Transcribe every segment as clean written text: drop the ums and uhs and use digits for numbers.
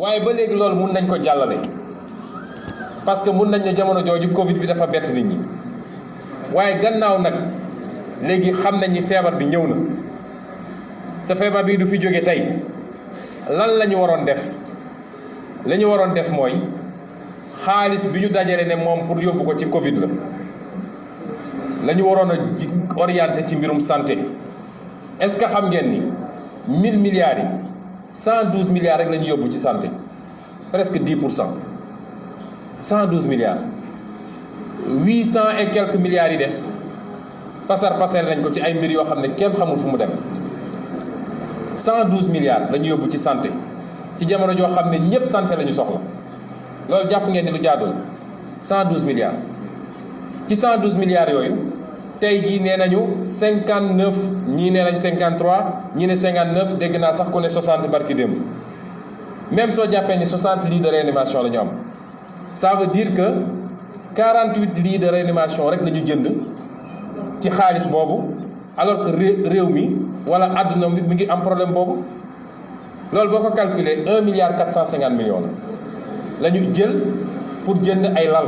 waaye ba léegi loolu mun nañ ko jàllale parce que mun nañ ne jamono jooju Covid bi dafa bett nit ñi waaye gannaaw nag léegi xam nañ ni feebar bi ñëw na te feebar bi du fi jóge tey lan la ñu waroon def la ñu waroon def mooy xaalis bi ñu dajale ne moom pour yóbbu ko ci Covid la ñu waroon a orienté ci mbirum santé est-ce que xam ngeen ni 1000 milliards yi 112 milliards rek la ñu yóbbu ci santé presque 10%. 112 milliards 800 et quelques milliards yi des pasar pasar nañ ko ci ay mbir yoo xam ne kenn xamul fu mu dem 112 milliards la ñu yóbbu ci santé ci jamono joo xam ne ñëpp santé la ñu soxla loolu jàpp ngeen ni lu jaadu la 112 milliards ci 112 milliards yooyu tey jii nee nañu 59 ñii nee nañ 53 ñii ne 59 dégg naa sax ku ne 60 barki démb même soo jàppee ni 60 lits de réanimation la ñu am. Ça veut dire que 48 lits de réanimation rek la ñu jënd ci xaalis boobu alors que réew mi wala àdduna mi ngi am problème boobu loolu boo ko calculer 1 milliard 450 millions la ñu jël pour jënd ay lal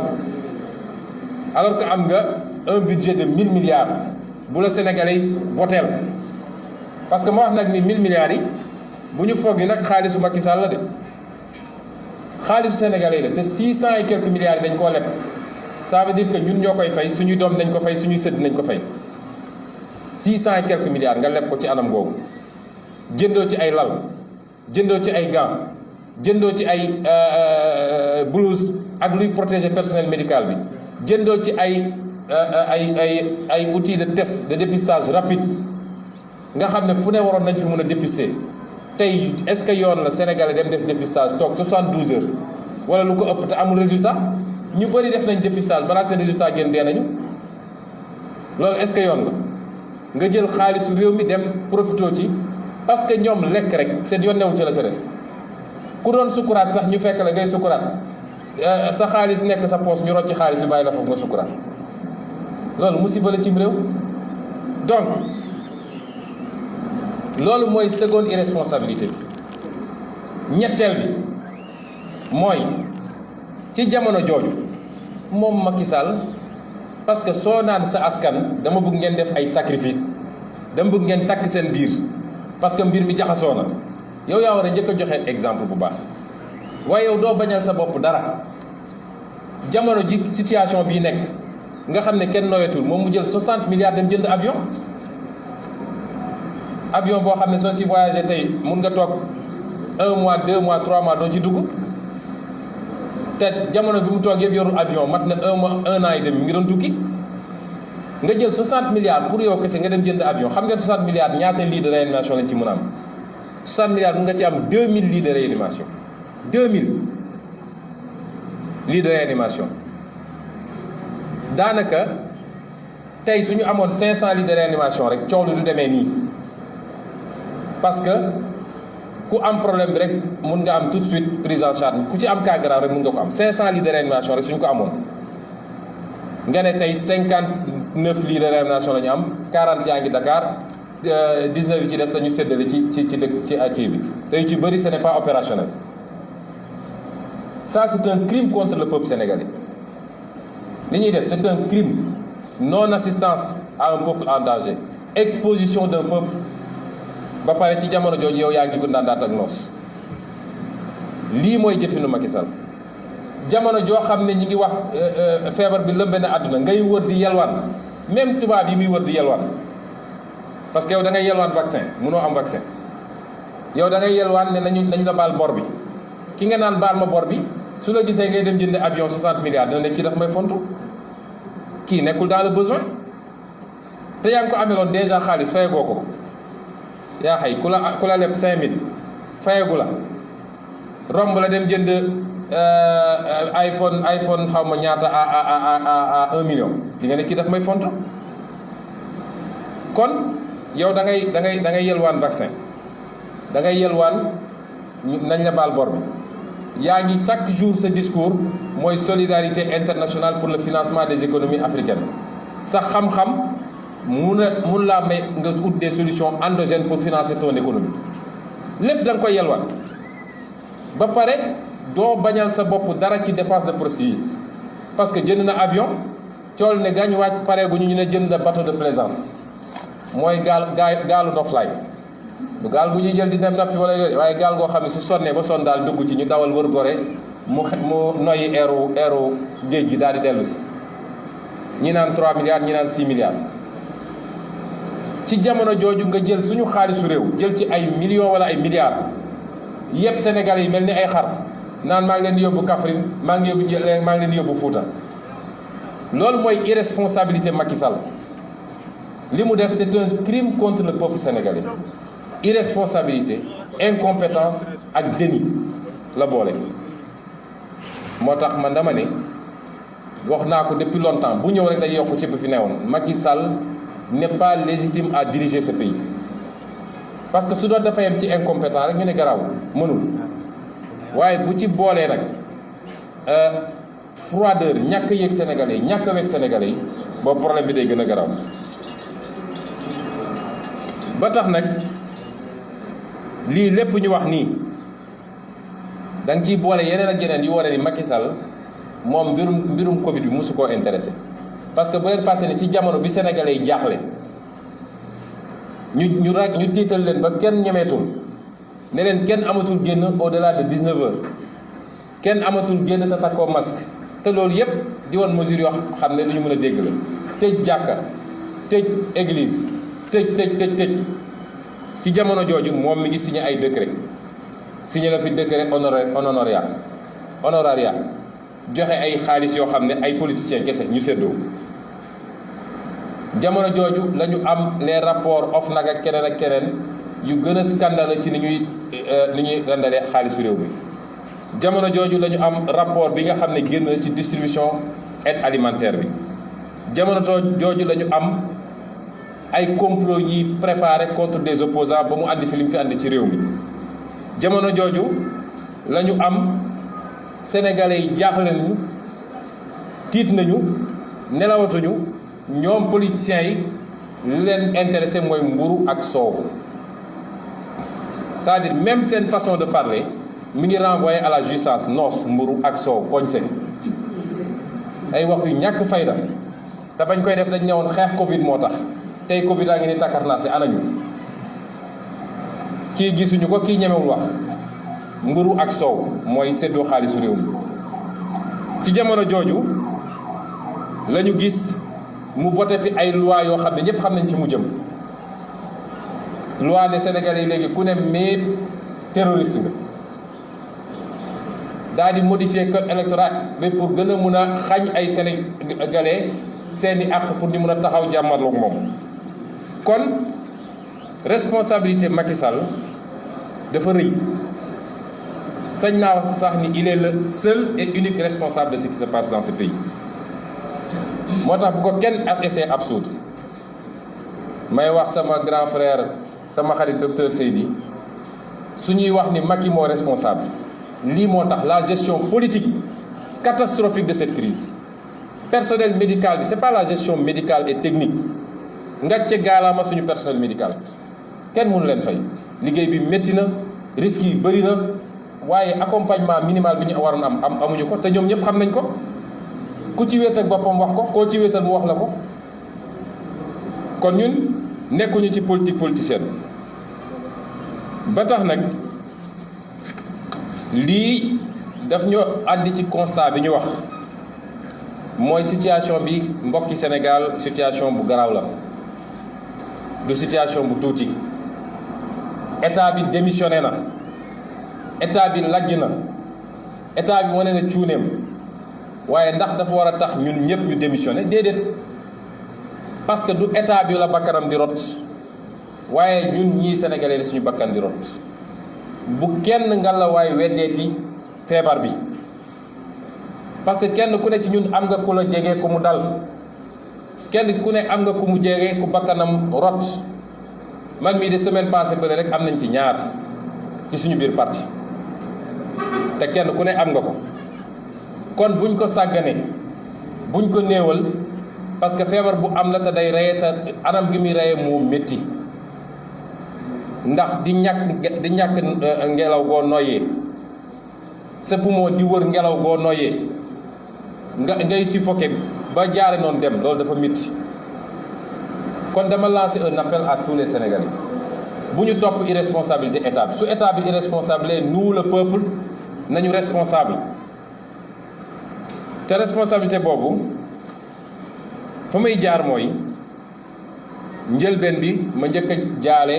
alors que am nga un budget de 1000 milliards bu la Sénégalais yi voteel parce que ma wax nag ni 1000 milliards yi bu ñu foog yi nag xaalisu Macky Sall la de xaalisu Sénégalais la te 600 et quelques milliards yi dañ koo leb ça veut dire que ñun ñoo koy fay suñuy doom nañ ko fay suñuy sët nañ ko fay 600 et quelques milliards nga leb ko ci anam googu jëndoo ci ay lal jëndoo ci ay gants jëndoo ci ay blouse ak luy protéger personnel médical bi jëndoo ci ay outils de test de dépistage rapide nga xam ne fu ne waroon nañ fi mën a dépister tey est-ce que yoon la Sénégalais dem def dépistage toog 72 heures wala lu ko ëpp te amul résultat ñu bëri def nañ dépistage balaa seen résultat génn dee nañu loolu est-ce que yoon la nga jël xaalisu réew mi dem profitoo ci parce que ñoom lekk rek seen yoon newu ci la ca des ku doon sukuraat sax ñu fekk la ngay sukuraat sa xaalis nekk sa poos ñu rocc xaalis bi bàyyi la foofu nga sukuraat loolu musiba la cim réew donc loolu mooy seconde irresponsabilité bi ñetteel bi mooy ci jamono jooju moom Macky Sall parce que soo naan sa askan dama bëgg ngeen def ay sacrifice dama bëgg ngeen takk seen biir parce que mbir mi jaxasoo na yow yaa war a njëkk a joxe exemple bu baax waaye yow doo bañal sa bopp dara jamono ji situation bii nekk nga xam ne kenn nooyatul moom mu jël 60 milliards dem jënd avion boo xam ne soo si voyagé tey mun nga toog 1 mois 2 mois 3 mois doo ci dugg te jamono bi mu toog yëpp yorul avion mat na 1 an et demi mi ngi doon tukki nga jël 60 milliards pour yow kese nga dem jënd avion xam nga 60 milliards ñaata lits de réanimation lañ ci mën a am 60 milliards mun nga ci am 2000 lits de réanimation 2000 lits de réanimation daanaka tey suñu amoon 500 lits de réanimation rek coow lu du demee nii parce que ku am problème bi rek mun nga am tout de suite prise en charge ku ci am cas grave rek mun nga ko am 500 lits de réanimation rek suñu ko amoon nga ne tey 59 lits de réanimation la ñu am 40 yaa ngi Dakar 19 yi ci des dañu séddale ci dëkk ci kii bi tey ci bëri ce n'est pas opérationnel ça c'est un crime contre le peuple sénégalais li ñuy def c'est un crime non assistance à un peuple en danger exposition d'un peuple ba pare ci jamono jooju yow yaa ngi gundaandaat ak noos lii mooy jëfinu Macky Sall jamono joo xam ne ñi ngi wax feebar bi lëmbe na àdduna ngay wër di yelwaan même tubaab yi muy wër di yelwaan parce que yow da ngay yelwaan vaccin mënoo am vaccin yow da ngay yelwaan ne nañu la baal bor bi ki nga naan baal ma bor bi su la gisee ngay dem jënd avion 60 milliards dina ne kii daf may fontu kii nekkul dans le besoin te yaa ngi ko ameloon déjà xaalis fayagoo ko yaa xay ku la leb 5000 fayagu la romb la dem jënd iPhone xaw ma ñaata à 1 million di nga ne kii daf may fontu kon yow da ngay yelwaan vaccin da ngay yelwaan nañ la baal bor bi yaa ngi chaque jour ce discours mooy solidarité internationale pour le financement des économies africaines sa xam-xam mun laa may nga ut des solutions endogènes pour financer ton économie lépp da nga koy yelwaan ba pare doo bañal sa bopp dara ci dépense de procédure parce que jënd na avion cool ne gaañu wàcc pareeguñu ñu ne jënd na bateau de plaisance mooy gaalu noflaay du gaal bu ñuy jël di dem nappi wala yooyu waaye gaal goo xam ne su sonnee ba sonn daal dugg ci ñu dawal wër gore mu noyyi eeru géej gi daal di dellu si ñi naan 3 milliards ñi naan 6 milliards ci jamono jooju nga jël suñu xaalisu réew jël ci ay millions wala ay milliards yëpp Sénégal yi mel ni ay xar naan maa ngi leen di yóbbu Kaffrine maa ngi leen di yóbbu Fouta loolu mooy irresponsabilité Macky Sall li mu def c'est un crime contre le peuple sénégalais irresponsabilité incompétence ak déni la boole moo tax man dama ne wax naa ko depuis longtemps bu ñëw rek day yokk ci bi fi newoon Macky Sall n'est pas légitime à diriger ce pays parce que su doon dafa yem ci incompétent rek ñu ne garaaw mënul waaye bu ci boolee nag froideur ñàkk yëg sénégalais yi ñàkk weg sénégalais yi boobu problème bi day gën a garaaw ba tax nag lii lépp ñu wax nii da nga ciy boole yeneen ak yeneen yu wane ni Macky Sall moom mbirum Covid bi mosu koo intéressé parce que bu leen fàtte ne ci jamono bi sénégalais yi jaaxle ñu tiital leen ba kenn ñemeetul ne leen kenn amatul génn au-delà de 19 heures kenn amatul génn te takkoo masque te loolu yépp di woon mesure yoo xam ne lu ñu mën a dégg la tëj jàkka tëj église tëj ci jamono jooju moom mi ngi signé ay décret signé na fi décret honoraria joxe ay xaalis yoo xam ne ay politiciens kese ñu séddoo jamono jooju la ñu am les rapports OFNAC ak keneen yu gën a scandale ci ni ñuy rendalee xaalisu réew mi jamono jooju la ñu am rapport bi nga xam ne génn ci distribution aide alimentaire bi jamono jooju la ñu am ay complot yi préparé contre des opposants ba mu andi fi li mu fi andi ci réew mi jamono jooju la ñu am sénégalais yi jaaxle nañu tiit nañu nelawatuñu ñoom politiciens yi li leen intéressé mooy mburu ak soow c'est-à-dire même seen façon de parler mi ngi renvoyé à la jouissance noos mburu ak soow poñse ay wax yu ñàkk fayda te bañ koy def dañ ñëwoon xeex Covid moo tax tey Covid a ngi ni takkarnaase anañu kii gisuñu ko kii ñemewul wax mburu ak soow mooy séddoo xaalisu réew mi ci jamono jooju la ñu gis mu voté fi ay loi yoo xam ne ñëpp xam nañ ci mu jëm loi ne Sénégalais yi léegi ku ne mais terroriste nga daal di modifier code électoral bi pour gën a mun a xañ ay Sénégalais seeni àq pour ñu mun a taxaw jàmmarloog moom kon responsabilité Macky Sall dafa rëy sañ naa sax ni il est le seul et unique responsable de ce qui se passe dans ce pays moo tax bu ko kenn ak essayé absoudre may wax sama grand frère sama xarit docteur Seydi su ñuy wax ni Macky moo responsable lii moo tax la gestion politique catastrophique de cette crise personnel médical bi c'est pas la gestion médicale et technique ngàcce gaalaama suñu personnel médical kenn mënu leen fay liggéey bi métti na risques yi bëri na waaye accompagnement minimal bi ñu waroon am amuñu ko te ñoom ñëpp xam nañ ko ku ci wéet ak boppam wax ko koo ci wéetal mu wax la ko kon ñun nekkuñu ci politique politicienne ba tax nag lii daf ñu àddi ci constat bi ñu wax mooy situation bi mbokki Sénégal situation bu garaaw la du situation bu tuuti état bi démissionné na état bi lajj na état bi wane na cuuneem waaye ndax dafa war a tax ñun ñëpp ñu démissionné déedéet parce que du état bi la bakkanam di rot waaye ñun ñii sénégalais suñu bakkan di rot bu kenn ngalla waaye weddeeti feebar bi parce que kenn ku ne ci ñun am nga ku la jege ku mu dal kenn ku ne am nga ku mu jege ku bakkanam rot man mii de semaine passée bële rek am nañ ci ñaar ci suñu biir parti te kenn ku ne am nga ko kon buñ ko sàgganee buñ ko néewal parce que feebar bu am la te day reye te anam gi muy reye moo métti ndax di ñàkk ngelaw goo noyyee sa poumon di wër ngelaw goo noyyee ngay suffoqué ba jaare noonu dem loolu dafa métti. kon dama lancer un appel à tous les Sénégalais bu ñu topp irresponsabilité état bi su état bi irresponsable nous le peuple nañu responsable te responsabilité boobu fa may jaar mooy njëlbeen bi ma njëkk a jaale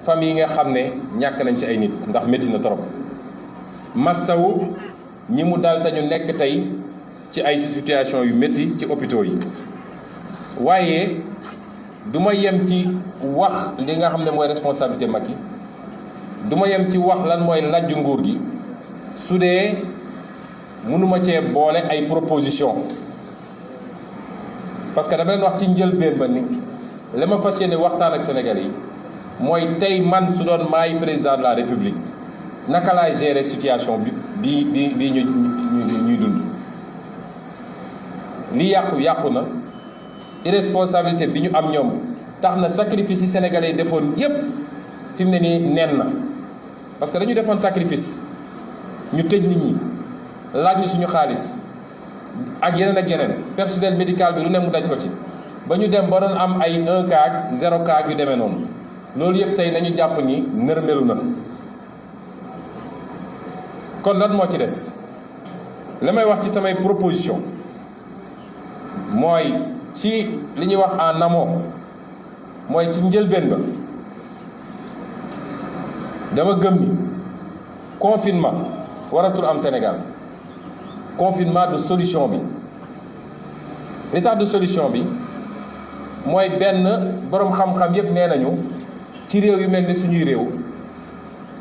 famille yi nga xam ne ñàkk nañ ci ay nit ndax métti na trop massawu ñi mu dal te ñu nekk tey ci ay situation yu métti ci hôpitaux yi waaye du ma yem ci wax li nga xam ne mooy responsabilité Macky du ma yem ci wax lan mooy lajju nguur gi su dee mënuma cee boole ay proposition parce que dama leen wax ci njëlbéen ba ni la ma fas yéene waxtaan ak Sénégalais yi mooy tey man su doon maay président de la République naka laay gérer situation bi ñuy dund li yàqu na irresponsabilité bi ñu am ñoom tax na sacrifice yi Sénégalais yi defoon yépp fi mu ne nii neen na parce que dañu defoon sacrifice ñu tëj nit ñi laaj ñu suñu xaalis ak yeneen personnel médical bi lu ne mu daj ko ci ba ñu dem ba doon am ay 1 cas 0 cas yu demee noonu loolu yëpp tey nañu jàpp ni nërmelu na. kon lan moo ci des li may wax ci samay proposition mooy ci li ñuy wax en amont mooy ci njëlbeen ba dama gëm ni confinement waratul am Sénégal confinement du solution bi li tax du solution bi mooy benn boroom xam-xam yépp nee nañu ci réew yu mel ni suñuy réew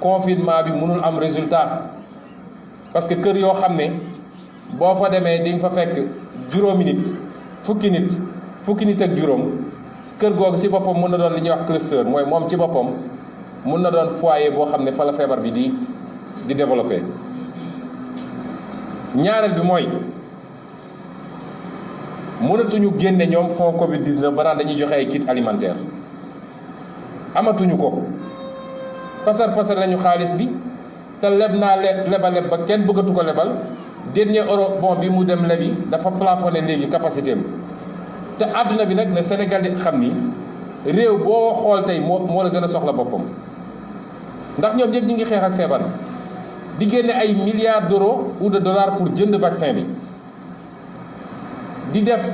confinement bi mënul am résultat parce que kër yoo xam ne boo fa demee di nga fa fekk juróomi nit fukki nit ak juróom kër googu ci boppam mën na doon li ñuy wax cluster mooy moom ci boppam mën na doon foyer boo xam ne fa la feebar bi di développé. ñaareel bi mooy mënatuñu génne ñoom fonds Covid 19 ba naan dañuy joxe ay kit alimentaire amatuñu ko pasar nañu xaalis bi te leb naa leb ba kenn bëggatu ko lebal dernier euro bon bi mu dem lebi dafa plafonné léegi capacité am te àdduna bi nag ne Sénégal yi xam ni réew boo xool tey moo la gën a soxla boppam ndax ñoom ñëpp ñi ngi xeex ak feebar di génne ay milliards d'euros ou de dollars pour jënd vaccin bi di def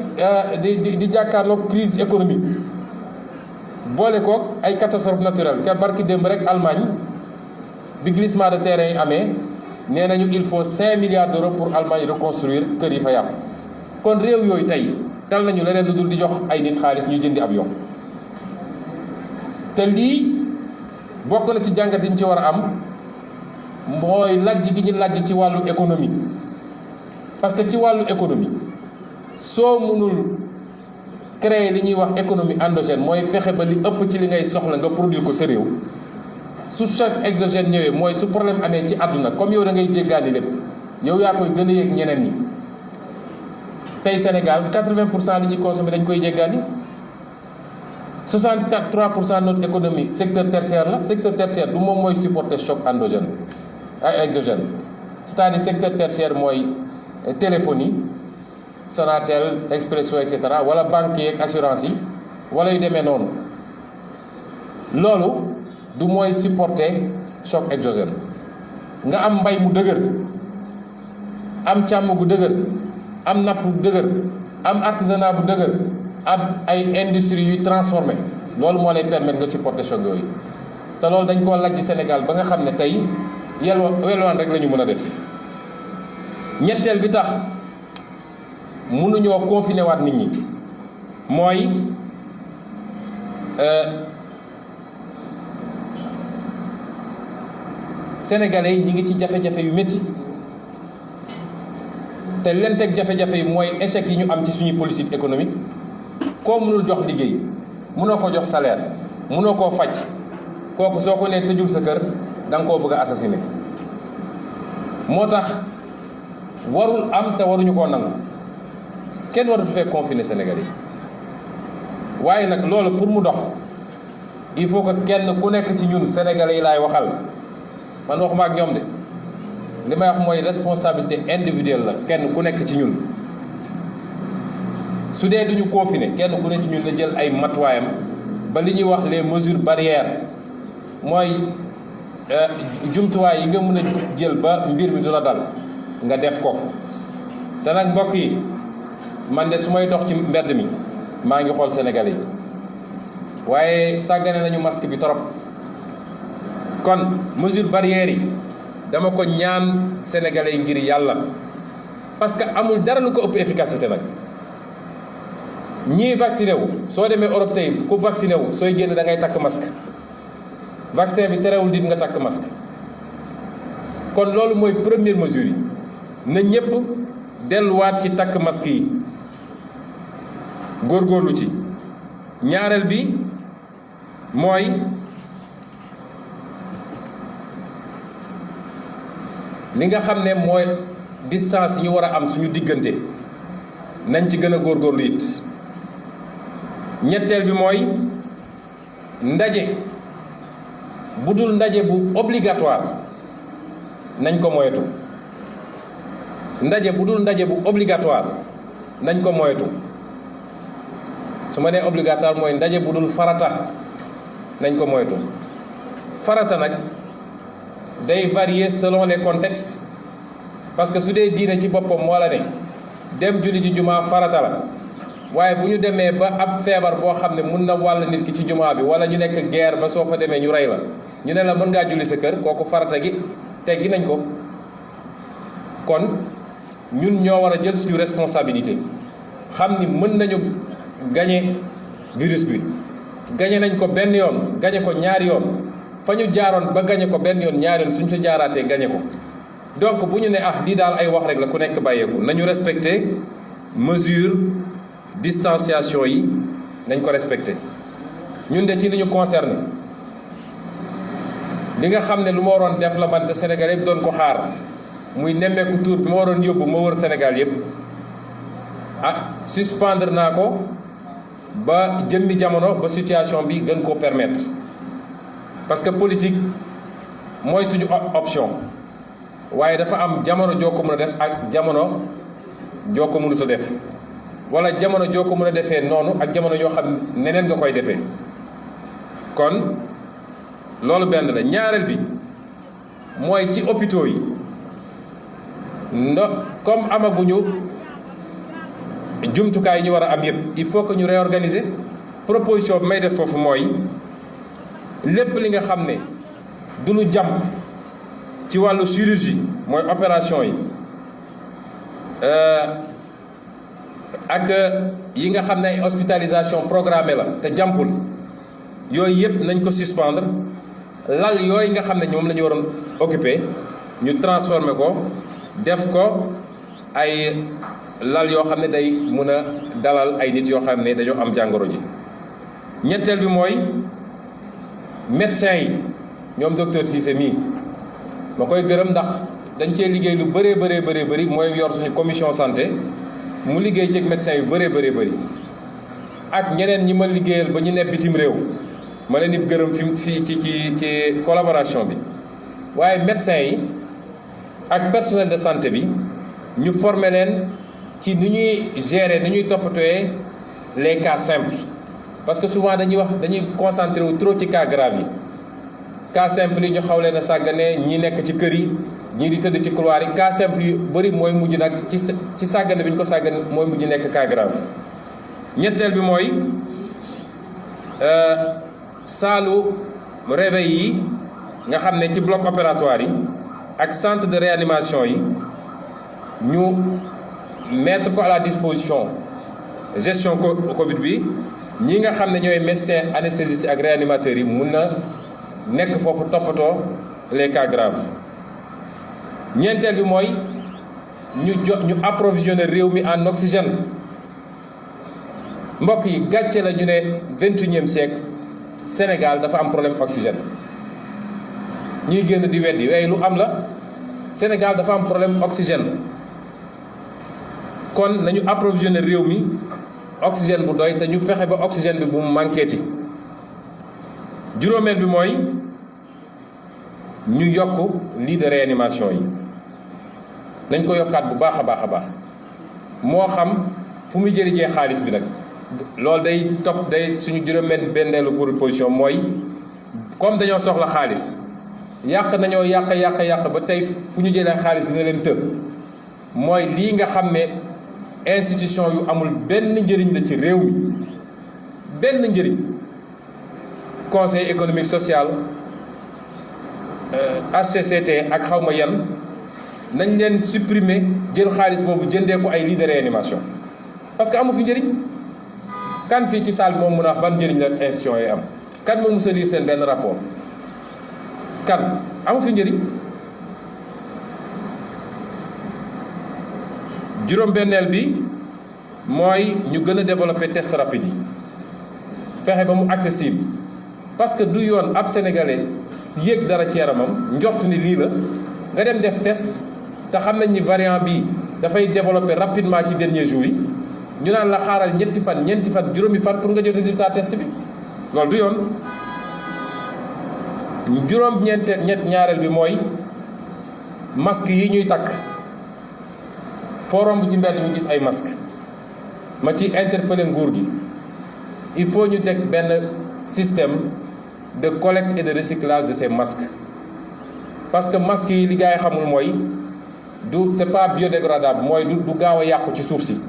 di jàkkaarloog crise économique boole koog ay catastrophe naturelle te barki démb rek Allemagne bi glissement de terrain yi amee nee nañu il faut 5 milliards d'euros pour Allemagne reconstruire kër yi fa yàqu kon réew yooyu tey tal nañu leneen lu dul di jox ay nit xaalis ñuy jëndi avion te lii bokk na ci jàngat yi ñu ci war a am mooy lajj gi ñu lajj ci wàllu économie parce que ci wàllu économie soo mënul créer li ñuy wax économie endogène mooy fexe ba li ëpp ci li ngay soxla nga produire ko sa réew su choc exogène ñëwee mooy su problème amee ci àdduna comme yow da ngay jéggaani lépp yow yaa koy gën a yëg ñeneen ñi tey Sénégal 80% li ñuy consommé dañ koy jéggaani 63% de notre économie secteur tertiaire la secteur tertiaire du moom mooy supporter choc endogène ay exogène c'est-à-dire secteur tertiaire mooy téléphonie Sonatel Expresso et cetera wala banque yeeg assurance yi wala yu demee noonu loolu du mooy supporter choc exogène nga am mbay mu dëgër am càmm gu dëgër am napp bu dëgër am artisanat bu dëgër am ay industrie yuy transformé loolu moo lay permettre nga supporter choc yooyu te loolu dañ koo lajj Sénégal ba nga xam ne tey yelwaan rek la ñu mën a def. ñetteel bi tax mënuñoo confiné waat nit ñi mooy sénégalais yi ñi ngi ci jafe-jafe yu métti te leen teg jafe-jafe yi mooy échec yi ñu am ci suñuy politique économique koo mënul jox liggéey mënoo ko jox salaire mënoo koo faj kooku soo ko nee tëjul sa kër da nga koo bëgg a assassiner moo tax warul am te waruñu koo nangu kenn waratu fee confiner Sénégal yi waaye nag loolu pour mu dox il faut que kenn ku nekk ci ñun sénégalais yi laay waxal man waxuma ak ñoom de li may wax mooy responsabilité individuelle la kenn ku nekk ci ñun su dee duñu confiné kenn ku nekk ci ñun la jël ay matuwaayam ba li ñuy wax les mesures barrières mooy jumtuwaay yi nga mën a jël ba mbir mi du la dal nga def ko te nag mbokk yi man de su may dox ci mbedd mi maa ngi xool Sénégalais yi waaye sàggane nañu masque bi torop kon mesure barrières yi dama ko ñaan Sénégalais yi ngir yàlla parce que amul dara lu ko ëpp efficacité nag ñii vacciné wu soo demee Europe tey ku vacciné wu sooy génn da ngay takk masque vaccin bi terewul nit nga takk masque kon loolu mooy première mesure yi na ñëpp delluwaat ci takk masque yi góorgóorlu ci ñaareel bi mooy li nga xam ne mooy distance yi ñu war a am suñu diggante nañ ci gën a góorgóorlu it ñetteel bi mooy ndaje bu dul ndaje bu obligatoire nañ ko moytu ndaje bu dul ndaje bu obligatoire nañ ko moytu su ma nee obligatoire mooy ndaje bu dul farata nañ ko moytu farata nag day varier selon les contextes parce que su dee diine ci boppam moo la ne dem julli ci jumaa farata la waaye bu ñu demee ba ab feebar boo xam ne mun na wàll nit ki ci jumaa bi wala ñu nekk guerre ba soo fa demee ñu rey la ñu ne la mën ngaa julli sa kër kooku farata gi teggi nañ ko kon ñun ñoo war a jël suñu responsabilité xam ni mën nañu gañe virus bi gañe nañ ko benn yoon gañe ko ñaari yoon fa ñu jaaroon ba gañe ko benn yoon ñaari yoon suñ fa jaaraatee gañe ko donc bu ñu ne lii daal ay wax rek la ku nekk bàyyeeku nañu respecté mesure distanciation yi nañ ko respecté ñun de ci li ñu concerné li nga xam ne lu ma waroon def la man te Sénégal yëpp doon ko xaar muy nemmeeku tour bi ma waroon yóbbu ma wër Sénégal yëpp suspendre naa ko ba jëmmi jamono ba situation bi gën koo permettre parce que politique mooy suñu option waaye dafa am jamono joo ko mën a def ak jamono joo ko mënut a def wala jamono joo ko mën a defee noonu ak jamono yoo xam neneen nga koy defee kon loolu benn la ñaareel bi mooy ci hôpitaux yi comme amaguñu jumtukaay yi ñu war a am yëpp il faut que ñu réorganiser proposition bi may def foofu mooy lépp li nga xam ne du lu jàmp ci wàllu chirurgie mooy opération yi ak yi nga xam ne ay hospitalisation programmée la te jàmpul yooyu yëpp nañ ko suspendre lal yooyu nga xam ne ñoom la ñu waroon occupé ñu transformé ko def ko ay lal yoo xam ne day mun a dalal ay nit yoo xam ne dañoo am jàngoro ji ñetteel bi mooy médecins yi ñoom docteur Cissé mii ma koy gërëm ndax dañ cee liggéey lu bëree bëri mooy yor suñu commission santé mu liggéey ci médecins yu bëree bëri ak ñeneen ñi ma liggéeyal ba ñu ne bitim réew ma leen di gërëm fii ci collaboration bi waaye médecins yi ak personnel de santé bi ñu former leen ci nu ñuy gérer nu ñuy toppatooyee les cas simples parce que souvent dañuy concentré wu trop ci cas grave yi cas simple yi ñu xaw leen a sàggane ñi nekk ci kër yi ñii di tëdd ci couloir yi cas simple yu bëri mooy mujj nag ci sàggane bi ñu ko sàggane mooy mujj nekk cas grave ñetteel bi mooy saalu réveil yi nga xam ne ci bloc opératoire yi ak centre de réanimation yi ñu mettre ko à la disposition gestion Covid bi ñi nga xam ne ñooy médecin anesthésiste ak réanimateurs yi mun na nekk foofu toppatoo les cas graves ñeenteel bi mooy ñu approvisionner réew mi en oxygène mbokk yi gàcce la ñu ne 21e siècle Sénégal dafa am problème oxygène ñuy génn di weddi waaye lu am la Sénégal dafa am problème oxygène kon nañu approvisionner réew mi oxygène bu doy te ñu fexe ba oxygène bi bu mu manqueeti juróomeel bi mooy ñu yokk lit de réanimation yi nañ ko yokkaat bu baax a baax a baax moo xam fu muy jëlijee xaalis bi nag loolu day suñu juróom-benneelu proposition mooy comme dañoo soxla xaalis yàq ba tey fu ñu jëlee xaalis dina leen tëb mooy lii nga xam ne institution yu amul benn njëriñ la ci réew mi benn njëriñ conseil économique social HCCT ak xawma yan nañ leen supprimer jël xaalis boobu jëndee ko ay lits de réanimation parce que amu fi njëriñ kan fii ci salle bi moom mun a wax ban njëriñ la institution yi am kan moo mës a lire seen benn rapport kan amu fi njëriñ. juróom-benneel bi mooy ñu gën a développer test rapide yi fexe ba mu accessible parce que du yoon ab sénégalais yéeg dara ci yaramam njort ni lii la nga dem def test te xam nañ ni variant bi dafay développer rapidement ci dernier jour yi ñu naan la xaaral ñeenti fan juróomi fan pour nga jot résultat test bi loolu du yoon. ñaareel bi mooy masque yi ñuy takk foo romb ci mbedd mi gis ay masque ma ci interpeller nguur gi il faut ñu teg benn système de collecte et de recyclage de ces masques parce que masques yi li gars yi xamul mooy c'est pas biodégradable mooy du gaaw a yàqu ci suuf si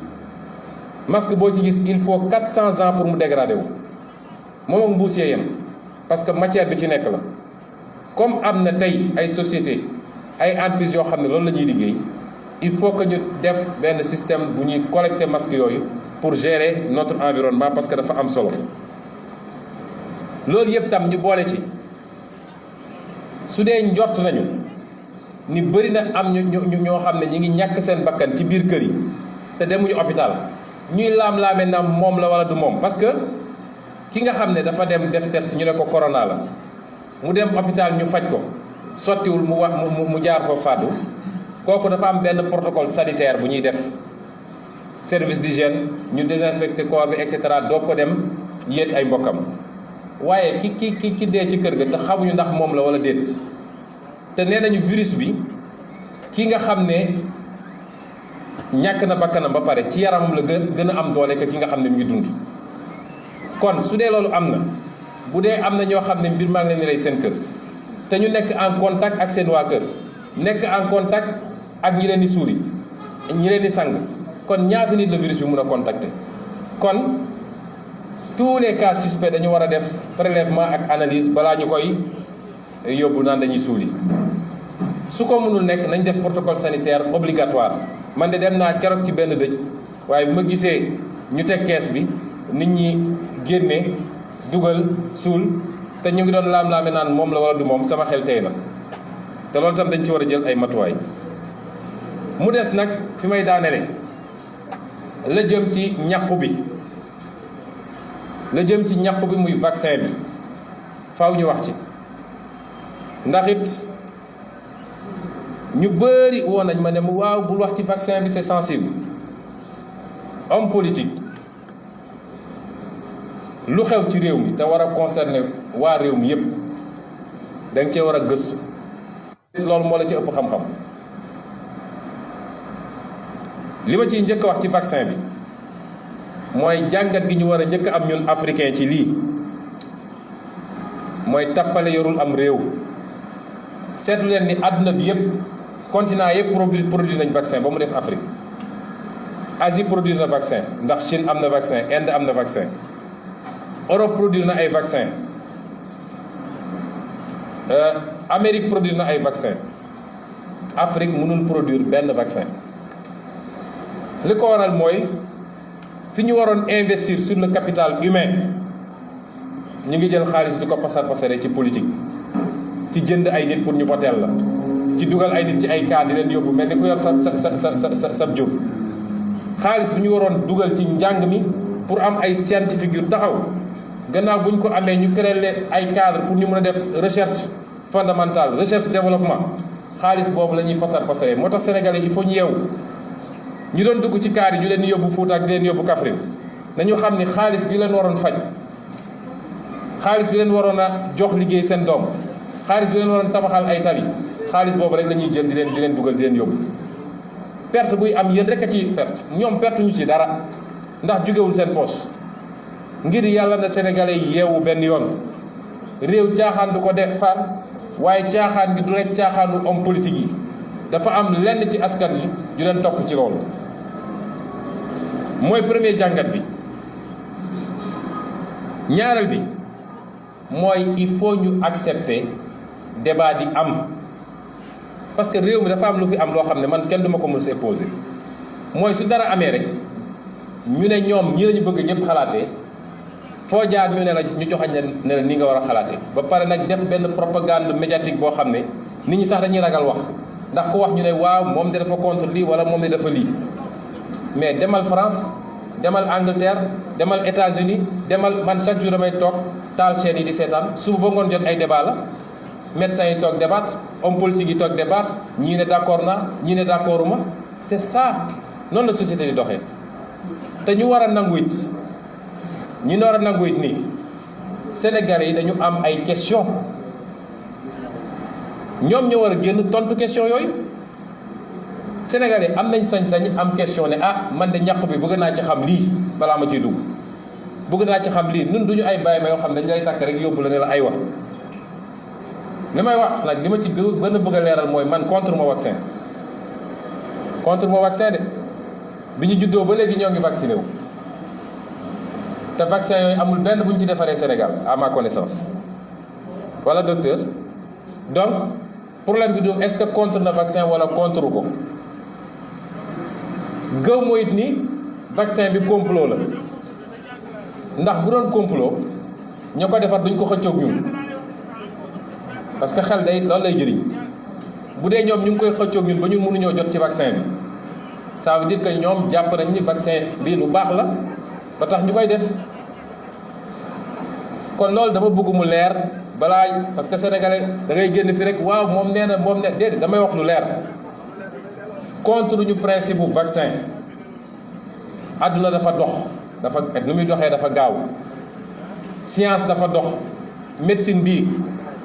masque boo ci gis il faut 400 ans pour mu dégrader wu moom ak mbuus yee yem parce que matière bi ci nekk la comme am na tey ay société ay entreprises yoo xam ne loolu la ñuy liggéey il faut que ñu def benn système bu ñuy collecter masques yooyu pour gérer notre environnement parce que dafa am solo loolu yëpp tam ñu boole ci su dee njort nañu ni bëri na am ñoo xam ne ñi ngi ñàkk seen bakkan ci biir kër yi te demuñu hôpital ñuy laam-laame na moom la wala du moom parce que ki nga xam ne dafa dem def test ñu ne ko corona la mu dem hôpital ñu faj ko sottiwul mu jaar fa faatu kooku dafa am benn protocole sanitaire bu ñuy def service d'hygiène ñu désinfecté corps bi et cetera doo ko dem yéet ay mbokkam waaye ki dee ci kër ga te xamuñu ndax moom la wala déet te nee nañu virus bi ki nga xam ne ñàkk na bakkanam ba pare ci yaramam la gën a am doole que ki nga xam ne mu ngi dund kon su dee loolu am na bu dee am na ñoo xam ne mbir maa ngi leen di rey seen kër te ñu nekk en contact ak seen waa kër nekk en contact ak ñi leen di suuli ñi leen di sang kon ñaata nit la virus bi mun a contacter kon tous les cas suspects dañu war a def prélèvement ak analyse balaa ñu koy yóbbu naan dañuy suuli su ko mënul nekk nañ def protocole sanitaire obligatoire man de dem naa keroog ci benn dëj waaye bi ma gisee ñu teg kees bi nit ñi génne dugal suul te ñu ngi doon laam-laame naan moom la wala du moom sama xel tey na te loolu tam dañ ci war a jël ay matuwaay mu des nag fi may daanele la jëm ci ñàkku bi muy vaccin bi faaw ñu wax ci ndax it ñu bëri woon nañ ma ne mu waaw bul wax ci vaccin bi c'est sensible homme politique lu xew ci réew mi te war a concerner waa réew mi yépp danga cee war a gëstu loolu moo la ci ëpp xam-xam li ma ciy njëkk a wax ci vaccin bi mooy jàngat gi ñu war a njëkk am ñun africain ci lii mooy tappale yorul am réew seetlu leen ni àdduna bi yépp continent yépp produit nañ vaccin ba mu des Afrique Asie produire na vaccin ndax Chine am na vaccin Inde am na vaccin Europe produire na ay vaccin Amérique produire na ay vaccin Afrique mënul produire benn vaccin li ko waral mooy fi ñu waroon investir sur le capital humain ñu ngi jël xaalis di ko pasare ci politique ci jënd ay nit pour ñu voteel la ci dugal ay nit ci ay cas di leen yóbbu mel ni ku yor sa jur xaalis bi ñu waroon dugal ci njàng mi pour am ay scientifique yu taxaw gannaaw bu ñu ko amee ñu créer leen ay cadre pour ñu mën a def recherche fondamentale recherche développement xaalis boobu la ñuy pasare moo tax Sénégalais il faut ñu yeewu ñu doon dugg ci kaar yi ñu leen di yóbbu Fuuta ak di leen yóbbu Kaffrine nañu xam ni xaalis bi leen waroon faj xaalis bi leen waroon a jox liggéey seen doom xaalis bi leen waroon tabaxal ay tali xaalis boobu rek la ñuy jël di leen dugal di leen yóbbu perte buy am yéen rek a ci perte ñoom perte ñu ci dara ndax jógewul seen poche ngir yàlla na sénégalais yi yeewu benn yoon réew caaxaan du ko defar waaye caaxaan gi du rek caaxaanu homme politique yi dafa am lenn ci askan yi ju leen topp ci loolu mooy premier jàngat bi. ñaareel bi mooy il faut ñu accepter débat di am parce que réew mi dafa am lu fi am loo xam ne man kenn duma ko mën a poser mooy su dara amee rek ñu ne ñoom ñi lañu bëgg ñëpp xalaatee foo jaar ñu ne la ñu joxañ ne la ni nga war a xalaatee ba pare nag def benn propagande médiatique boo xam ne nit ñi sax dañuy ragal wax ndax ku wax ñu ne waaw moom de dafa contre lii wala moom de dafa lii mais demal France demal Angleterre demal États-Unis demal man chaque jour damay toog taal chaîne yi di seetaan suba ba ngoon jot ay débat la médecins yi toog débat homme politique yi toog débat ñii ne d'accord naa ñii ne d'accorduma c'est ça noonu la société di doxee te ñu war a nangu it ñu war a nangu it nii Sénégalais yi dañu am ay questions ñoom ñoo war a génn tontu question yooyu Sénégalais am nañ sañ-sañ am question ne ah man de ñàkk bi bëgg naa ci xam lii balaa ma ciy dugg bëgg naa ci xam lii ñun duñu ay bàyyi ma yoo xam ne dañ lay takk rek yóbbu la ne la ay wax li may wax nag li ma ci gën a bëgg a leeral mooy man contre ma vaccin de bi ñu juddoo ba léegi ñoo ngi vacciné wu te vaccin yooyu amul benn bu ñu ci defaree Sénégal à ma connaissance wala docteur donc problème bi du est-ce que contre na vaccin wala contre ko gëw mooy it ni vaccin bi complot la ndax bu doon complot ñoo ko defar duñ ko xëccoog ñun parce que xel day loolu lay jëriñ bu dee ñoom ñu ngi koy xëccoog ñun ba ñun mënuñoo jot ci vaccin bi ça veut dire que ñoom jàpp nañ ni vaccin bii lu baax la ba tax ñu koy def kon loolu dama bëgg mu leer balaa parce que sénégalais da ngay génn fi rek waaw moom nee na moom ne déedéet damay wax lu leer contre ñu principe bu vaccin àdduna dafa dox dafa nu muy doxee dafa gaaw science dafa dox médecine bi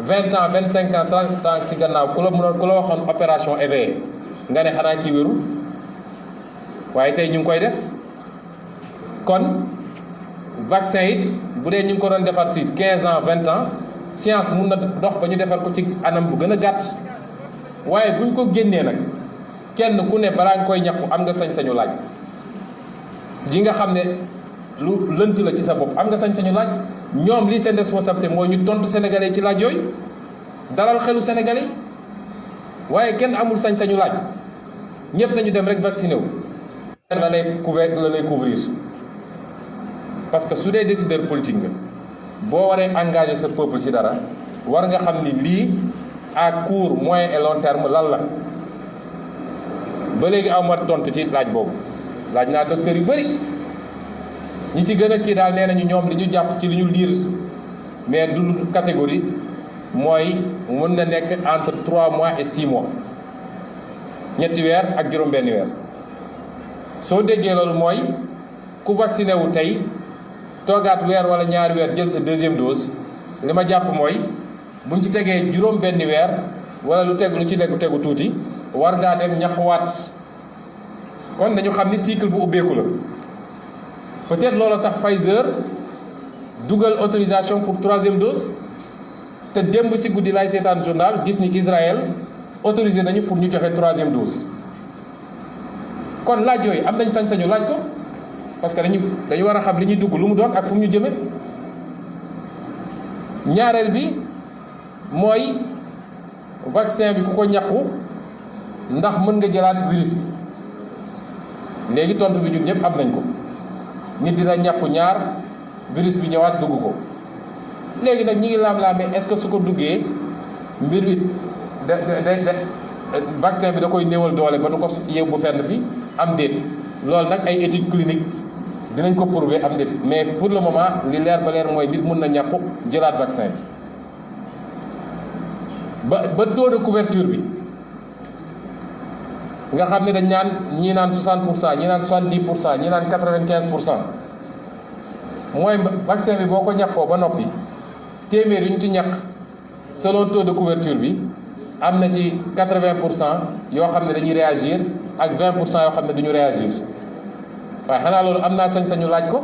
20 ans 25 ans 30 ans ci gannaaw ku la waxoon opération éveillé nga ne xanaa ci wéru waaye tey ñu ngi koy def kon vaccin it bu dee ñu ngi ko doon defar si 15 ans 20 ans science mun na dox ba ñu defar ko ci anam bu gën a gàtt waaye buñ ko génnee nag kenn ku ne balaa nga koy ñàkku am nga sañ-sañu laaj yi nga xam ne lu lënt la ci sa bopp am nga sañ-sañu laaj ñoom lii seen responsabilité mooy ñu tontu sénégalais ci laaj yooyu dalal xelu sénégalais waaye kenn amul sañ-sañu laaj ñëpp nañu dem rek vacciné wu. la lay couvrir parce que su dee décideur politique nga boo waree engager sa peuple ci dara war nga xam ni lii à court moyen et long terme lan la ba léegi aw ma tontu ci laaj boobu laaj naa docteur yu bëri ñi ci gën a kii daal nee nañu ñoom li ñu jàpp ci li ñu liir mais du catégorie mooy mën na nekk entre 3 mois et 6 mois ñetti weer ak juróom-benni weer soo déggee loolu mooy ku vacciné wu tey toogaat weer wala ñaari weer jël sa deuxième dose li ma jàpp mooy buñ ci tegee juróom-benni weer wala lu ci tegu tuuti war ngaa dem ñàkkuwaat kon dañu xam ni cycle bu ubbeeku la peut-être loolu tax Pfizer dugal autorisation pour 3e dose te démb si guddi laay seetaan journal gis ni Israël autorisé nañu pour ñu joxe 3e dose kon laaj yooyu am nañ sañ-sañu laaj ko parce que dañu war a xam li ñuy dugg lu mu doon ak fu mu ñu jëme ñaareel bi mooy vaccin bi ku ko ñàkku ndax mën nga jëlaat virus bi léegi tontu bi ñun ñëpp am nañ ko nit dina ñàkku ñaar virus bi ñëwaat dugg ko léegi nag ñi ngi laam-laamee est-ce que su ko duggee mbir bi vaccin bi da koy néewal doole ba du ko yóbbu fenn fi am déet loolu nag ay études cliniques dinañ ko prouver am déet mais pour le moment li leer ba leer mooy nit mun na ñàkku jëlaat vaccin bi ba taux de couverture bi nga xam ne dañ naan ñii naan 60%, ñii naan 70%, ñii naan 95%. mooy vaccin bi boo ko ñàkkoo ba noppi téeméer yu ñu ci ñàkk selon taux de couverture bi am na ci 80% yoo xam ne dañuy réagir ak 20% yoo xam ne duñu réagir waaye xanaa loolu am naa sañ-sañu laaj ko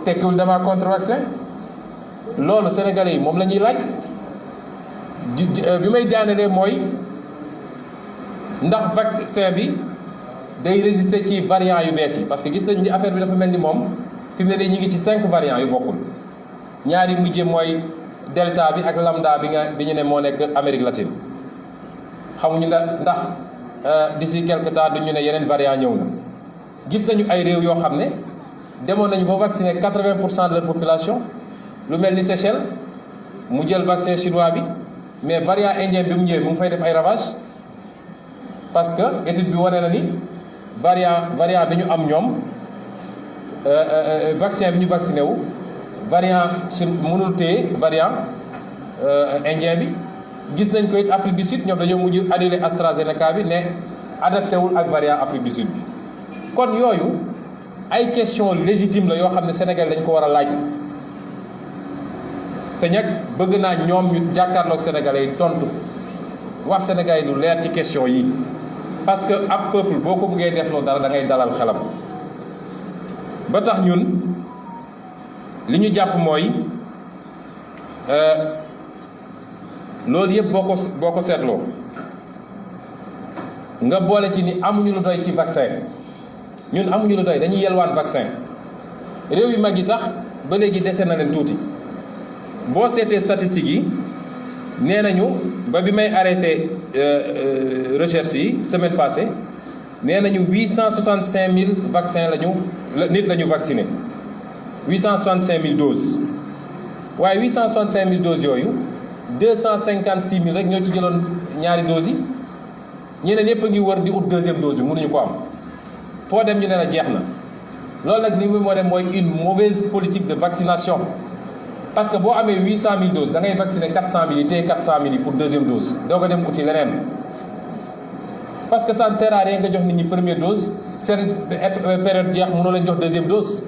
tekkiwul dama contre vaccin loolu sénégalais yi moom la ñuy laaj bi may daanelee mooy ndax vaccin bi day résister ci variant yu bees yi parce que gis nañ ni affaire bi dafa mel ni moom fi mu ne nii ñu ngi ci 5 variants yu bokkul ñaari mujje mooy delta bi ak lambda bi ñu ne moo nekk Amérique latine xamuñu ndax d'ici quelque temps duñu ne yeneen variant ñëw na gis nañu ay réew yoo xam ne demoon nañu ba vacciner 80% de leur population lu mel ni Seychelles mu jël vaccin chinois bi mais variant indien bi mu ñëwee mu ngi fay def ay ravage parce que étude bi wane na ni variant bi ñu am ñoom vaccin bi ñu vacciné wu variant mënul téye variant indien bi gis nañ ko it Afrique du Sud ñoom dañoo mujj annulé AstraZeneca bi ne adapté wul ak variant Afrique du Sud bi kon yooyu ay question légitime la yoo xam ne Sénégal dañ ko war a laaj te ñag bëgg naa ñoom ñu jàkkaarloog Sénégalais yi tontu wax Sénégalais yi lu leer ci question yi parce que ab peuple boo ko bëggee defloo dara da ngay dalal xelam ba tax ñun li ñu jàpp mooy loolu yëpp boo ko seetloo nga boole ci ni amuñu lu doy ci vaccin ñun amuñu lu doy dañuy yelwaan vaccin réew yu mag yi sax ba léegi dese na leen tuuti boo seetee statistiques yi nee nañu ba bi may arrêté recherche yi semaine passée nee nañu 865 000 vaccins nit la ñu vacciné 865 000 doses waaye 865 000 doses yooyu 256 000 rek ñoo ci jëloon ñaari doses yi ñeneen yëpp a ngi wër di ut deuxième dose bi mënuñu ko am foo dem ñu ne la jeex na loolu nag li muy moo dem mooy une mauvaise politique de vaccination parce que boo amee 800 000 doses da ngay vacciner 400 000 yi téye 400 000 yi pour deuxième dose doo ko dem uti leneen parce que ça ne sert à rien nga jox nit ñi première dose seen période jeex mënoo leen jox deuxième dose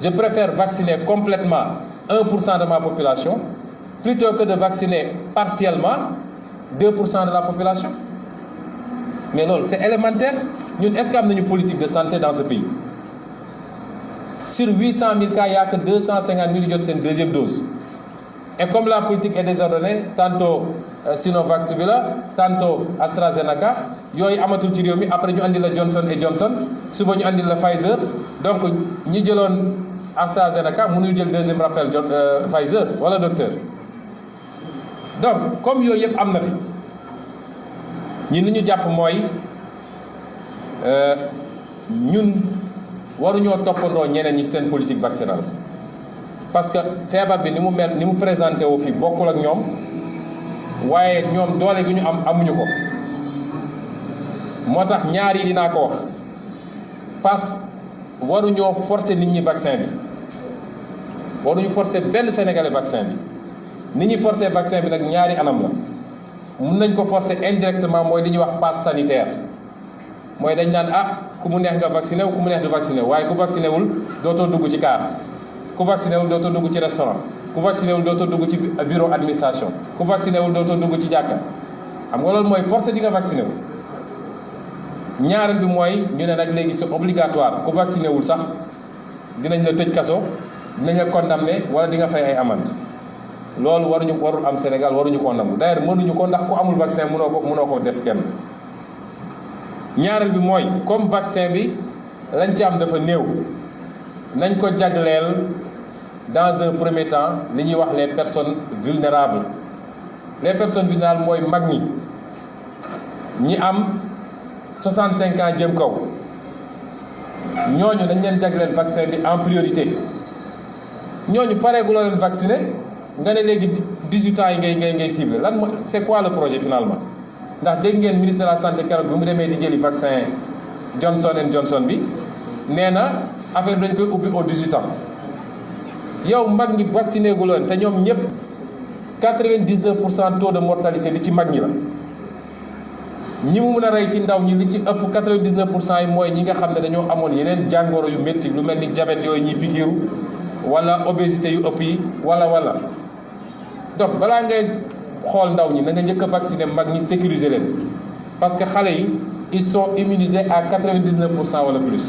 je préfère vacciner complètement 1% de ma population plutôt que de vacciner partiellement 2% de la population mais loolu c'est élémentaire ñun est-ce que am nañu politique de santé dans ce pays sur 800 000 cas il n'y a que 250 000 yu jot seen deuxième dose et comme la politique est désordonnée tantôt Sinovac bi la tantôt AstraZeneca yooyu amatul ci réew mi après ñu andi la Johnson & Johnson suba ñu andi la Pfizer donc ñi jëloon AstraZeneca mënuñu jël deuxième rappel Pfizer wala docteur donc comme yooyu yëpp am na fi ñun li ñu jàpp mooy ñun waruñoo toppandoo ñeneen ñi seen politique vaccinale parce que feebar bi ni mu présenté wu fi bokkul ak ñoom waaye ñoom doole gi ñu am amuñu ko moo tax ñaar yi dinaa ko wax parce que waruñoo forcer nit ñi vaccin bi waruñu forcer benn sénégalais vaccin bi nit ñi forcer vaccin bi nag ñaari anam la mun nañ ko forcer indirectement mooy li ñuy wax passe sanitaire mooy dañ naan ku mu neex nga vacciné wu ku mu neex du vacciné wu waaye ku vacciné wul dootoo dugg ci car ku vacciné wul dootoo dugg ci restaurant ku vacciné wul dootoo dugg ci bureau administration ku vacciné wul dootoo dugg ci jàkka xam nga loolu mooy forcé di nga vacciné wu. ñaareel bi mooy ñu ne nag léegi c'est obligatoire ku vacciné wul sax dinañ la tëj kaso dinañ la condamné wala di nga fay ay amende loolu warul am Sénégal waruñu koo nangu d'ailleurs mënuñu ko ndax ku amul vaccin mënoo ko def kenn. ñaareel bi mooy comme vaccin bi lañ ci am dafa néew nañ ko jagleel dans un premier temps li ñuy wax les personnes vulnérables mooy mag ñi am 65 ans jëm kaw ñooñu dañ leen jagleel vaccin bi en priorité ñooñu pareeguloo leen vacciner nga ne léegi 18 ans yi ngay ciblé lan mooy c'est quoi le projet finalement ndax dégg ngeen ministre de la santé keroog bi mu demee di jëli vaccin Johnson & Johnson bi nee na affaire dañ koy ubbi aux 18 ans yow mag ñi vacciné gu leen te ñoom ñëpp 99% taux de mortalité bi ci mag ñi la ñi mu mën a rey ci ndaw ñi li ci ëpp 99% yi mooy ñi nga xam ne dañoo amoon yeneen jàngoro yu métti lu mel ni diabète yooyu ñuy pikiiru wala obésité yu ëpp yi wala donc balaa ngay xool ndaw ñi na nga njëkk a vacciner mag ñi sécuriser leen parce que xale yi ils sont immunisés à 99% wala plus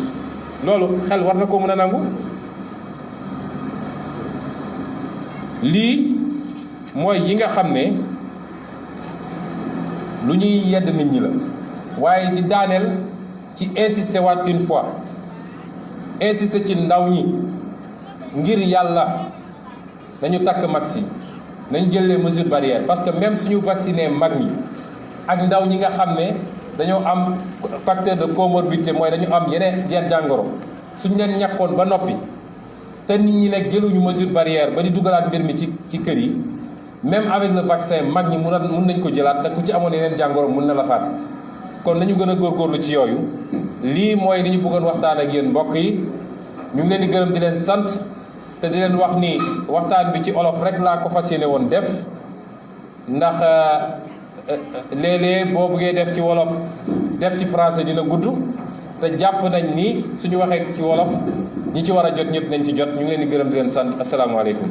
loolu xel war na ko mën a nangu. lii mooy yi nga xam ne lu ñuy yedd nit ñi la waaye di daaneel ci insister waat une fois insister ci ndaw ñi ngir yàlla nañu takk max yi nañ jël les mesures barrières parce que même suñu vacciner mag ñi ak ndaw ñi nga xam ne dañoo am facteur de comorbidité mooy dañu am yeneen jàngoro suñ leen ñàkkoon ba noppi te nit ñi nekk jëluñu mesure barrière ba di dugalaat mbir mi ci kër yi même avec le vaccin mag ñi mun nañ ko jëlaat te ku ci amoon yeneen jàngoro mun na la faat kon nañu gën a góorgóorlu ci yooyu. lii mooy li ñu bëggoon waxtaan ak yéen mbokk yi ñu ngi leen di gërëm di leen sant te di leen wax ni waxtaan bi ci olof rek laa ko fas yéene woon def ndax léeg-léeg boo bëggee def ci wolof def ci français dina gudd te jàpp nañ ni suñu waxee ci wolof ñi ci war a jot ñëpp nañ ci jot ñu ngi leen di gërëm di leen sant asalaamaaleykum.